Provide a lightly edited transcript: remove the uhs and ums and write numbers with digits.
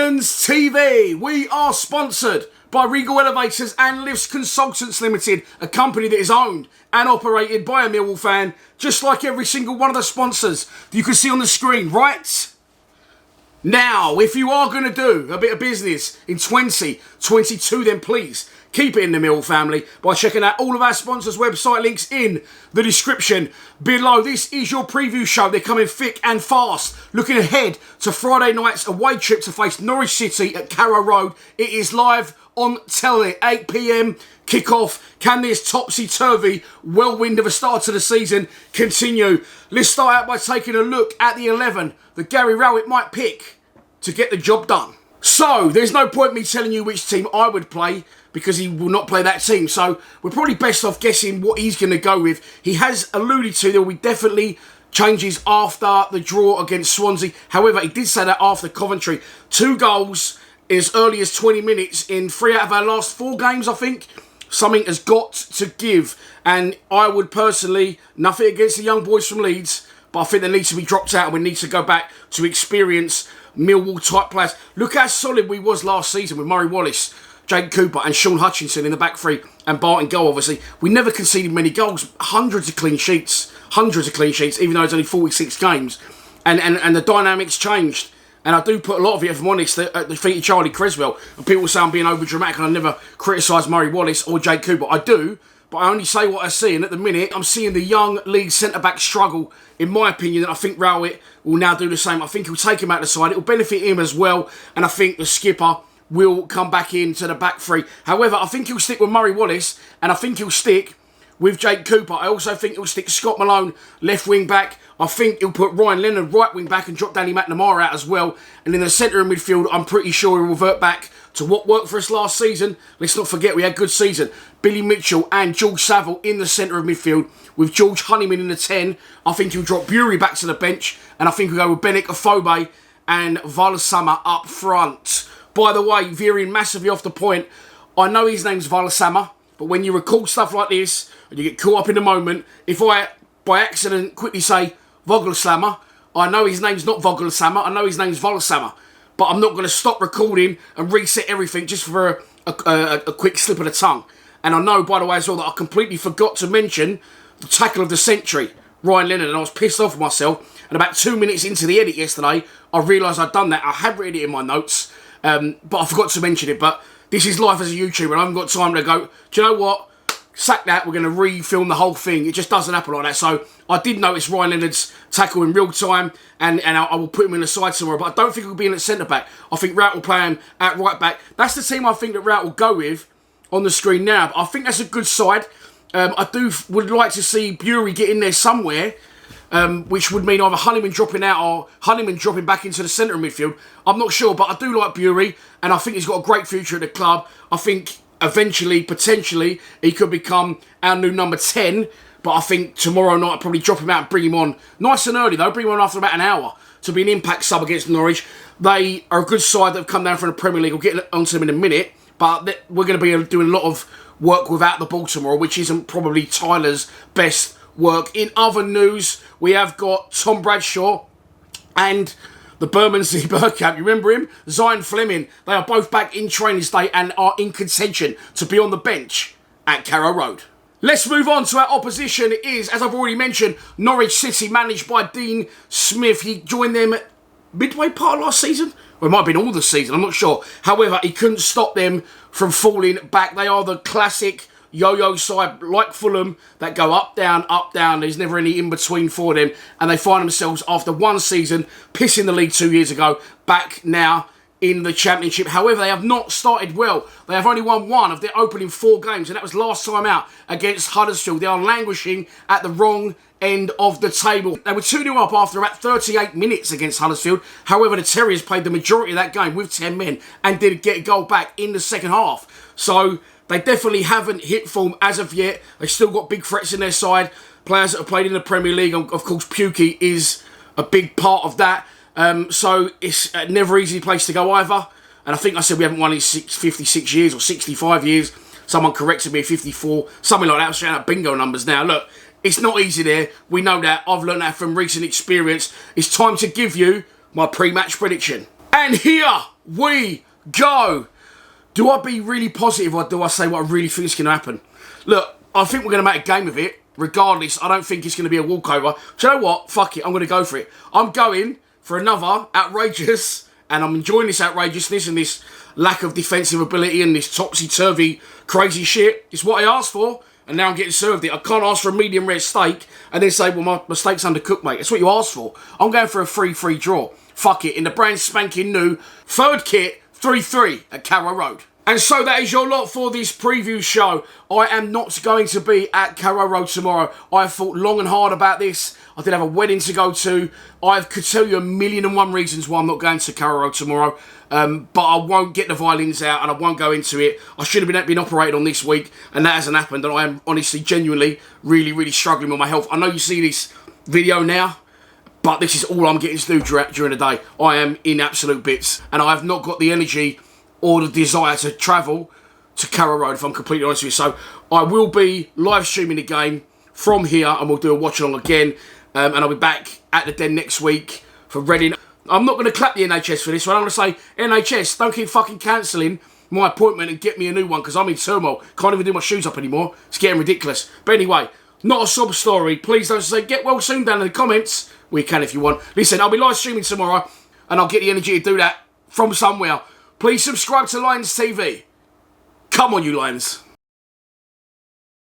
Lions TV. We are sponsored by Regal Elevators and Lifts Consultants Limited, a company that is owned and operated by a Millwall fan, just like every single one of the sponsors that you can see on the screen, right? Now, if you are going to do a bit of business in 2022, then please keep it in the Millwall family by checking out all of our sponsors' website links in the description below. This is your preview show. They're coming thick and fast. Looking ahead to Friday night's away trip to face Norwich City at Carrow Road. It is live on telly, 8 PM kickoff. Can this topsy-turvy whirlwind of a start to the season continue? Let's start out by taking a look at the 11 that Gary Rowett might pick to get the job done. So, there's no point me telling you which team I would play because he will not play that team. So, we're probably best off guessing what he's going to go with. He has alluded to there will be definitely changes after the draw against Swansea. However, he did say that after Coventry. 2 goals as early as 20 minutes in 3 out of our last 4 games, I think. Something has got to give. And I would personally, nothing against the young boys from Leeds, but I think they need to be dropped out and we need to go back to experience Millwall type players. Look how solid we was last season with Murray Wallace, Jake Cooper and Sean Hutchinson in the back three and Bart in goal, obviously. We never conceded many goals. Hundreds of clean sheets, even though it's only 46 games. And the dynamics changed. And I do put a lot of it, if I'm honest, at the feet of Charlie Creswell. And people say I'm being over dramatic and I never criticise Murray Wallace or Jake Cooper. I do, but I only say what I see. And at the minute, I'm seeing the young league centre-back struggle, in my opinion, and I think Rowett will now do the same. I think he'll take him out the side. It will benefit him as well. And I think the skipper will come back into the back three. However, I think he'll stick with Murray Wallace and I think he'll stick with Jake Cooper. I also think he'll stick Scott Malone left wing back. I think he'll put Ryan Leonard right wing back and drop Danny McNamara out as well. And in the centre of midfield, I'm pretty sure he'll revert back to what worked for us last season. Let's not forget we had a good season. Billy Mitchell and George Saville in the centre of midfield with George Honeyman in the 10. I think he'll drop Bury back to the bench. And I think he'll go with Benik Afobe and Valasama up front. By the way, veering massively off the point, I know his name's Valasama, but when you record stuff like this and you get caught up in the moment, if I, by accident, quickly say Vogelsammer, I know his name's not Vogelsammer, I know his name's Valasama, but I'm not going to stop recording and reset everything just for a quick slip of the tongue. And I know, by the way, as well, that I completely forgot to mention the tackle of the century, Ryan Leonard, and I was pissed off with myself. And about 2 minutes into the edit yesterday, I realised I'd done that. I had written it in my notes, but I forgot to mention it. But this is life as a YouTuber, and I haven't got time to go, do you know what? Sack that, we're going to re-film the whole thing. It just doesn't happen like that. So I did notice Ryan Leonard's tackle in real time, and I will put him in the side somewhere. But I don't think he'll be in at centre-back. I think Rowett will play him at right-back. That's the team I think that Rowett will go with on the screen now. But I think that's a good side. I would like to see Bury get in there somewhere, which would mean either Honeyman dropping out or Honeyman dropping back into the centre of midfield. I'm not sure, but I do like Bury, and I think he's got a great future at the club. I think eventually, potentially, he could become our new number 10, but I think tomorrow night I'll probably drop him out and bring him on nice and early, though. Bring him on after about an hour to be an impact sub against Norwich. They are a good side that have come down from the Premier League. We'll get onto them in a minute, but we're going to be doing a lot of work without the ball tomorrow, which isn't probably Tyler's best work. In other news, we have got Tom Bradshaw and the Bermondsey Bergkamp. You remember him? Zion Fleming. They are both back in training today and are in contention to be on the bench at Carrow Road. Let's move on to our opposition. It is, as I've already mentioned, Norwich City, managed by Dean Smith. He joined them midway part of last season. Well, it might have been all the season, I'm not sure. However, he couldn't stop them from falling back. They are the classic yo-yo side, like Fulham, that go up, down, up, down. There's never any in-between for them. And they find themselves, after one season, pissing the league 2 years ago, back now in the Championship. However, they have not started well. They have only won 1 of their opening 4 games, and that was last time out against Huddersfield. They are languishing at the wrong end of the table. They were 2-0 up after about 38 minutes against Huddersfield. However, the Terriers played the majority of that game with 10 men and did get a goal back in the second half. So they definitely haven't hit form as of yet. They've still got big threats in their side. Players that have played in the Premier League. Of course, Pukki is a big part of that. So it's a never easy place to go either. And I think I said we haven't won in 56 years or 65 years. Someone corrected me, 54, something like that. I'm shouting out bingo numbers now. Look, it's not easy there. We know that. I've learned that from recent experience. It's time to give you my pre-match prediction. And here we go. Do I be really positive or do I say what I really think is going to happen? Look, I think we're going to make a game of it. Regardless, I don't think it's going to be a walkover. Do you know what? Fuck it, I'm going to go for it. I'm going for another outrageous, and I'm enjoying this outrageousness and this lack of defensive ability and this topsy-turvy crazy shit. It's what I asked for, and now I'm getting served it. I can't ask for a medium rare steak and then say, well, my steak's undercooked, mate. That's what you asked for. I'm going for a 3-3 draw. Fuck it, in the brand spanking new third kit, 3-3 at Carrow Road. And so that is your lot for this preview show. I am not going to be at Carrow Road tomorrow. I have thought long and hard about this. I did have a wedding to go to. I could tell you 1,000,001 reasons why I'm not going to Carrow Road tomorrow. But I won't get the violins out and I won't go into it. I should have been operated on this week and that hasn't happened. And I am honestly, genuinely, really, really struggling with my health. I know you see this video now, but this is all I'm getting to do during the day. I am in absolute bits and I have not got the energy or the desire to travel to Carrow Road, if I'm completely honest with you. So I will be live streaming the game from here and we'll do a watch along again. And I'll be back at the Den next week for Reading. I'm not going to clap the NHS for this one. I'm going to say, NHS, don't keep fucking cancelling my appointment and get me a new one because I'm in turmoil. Can't even do my shoes up anymore. It's getting ridiculous. But anyway, not a sob story. Please don't say get well soon down in the comments. We can if you want. Listen, I'll be live streaming tomorrow and I'll get the energy to do that from somewhere. Please subscribe to Lions TV. Come on, you Lions.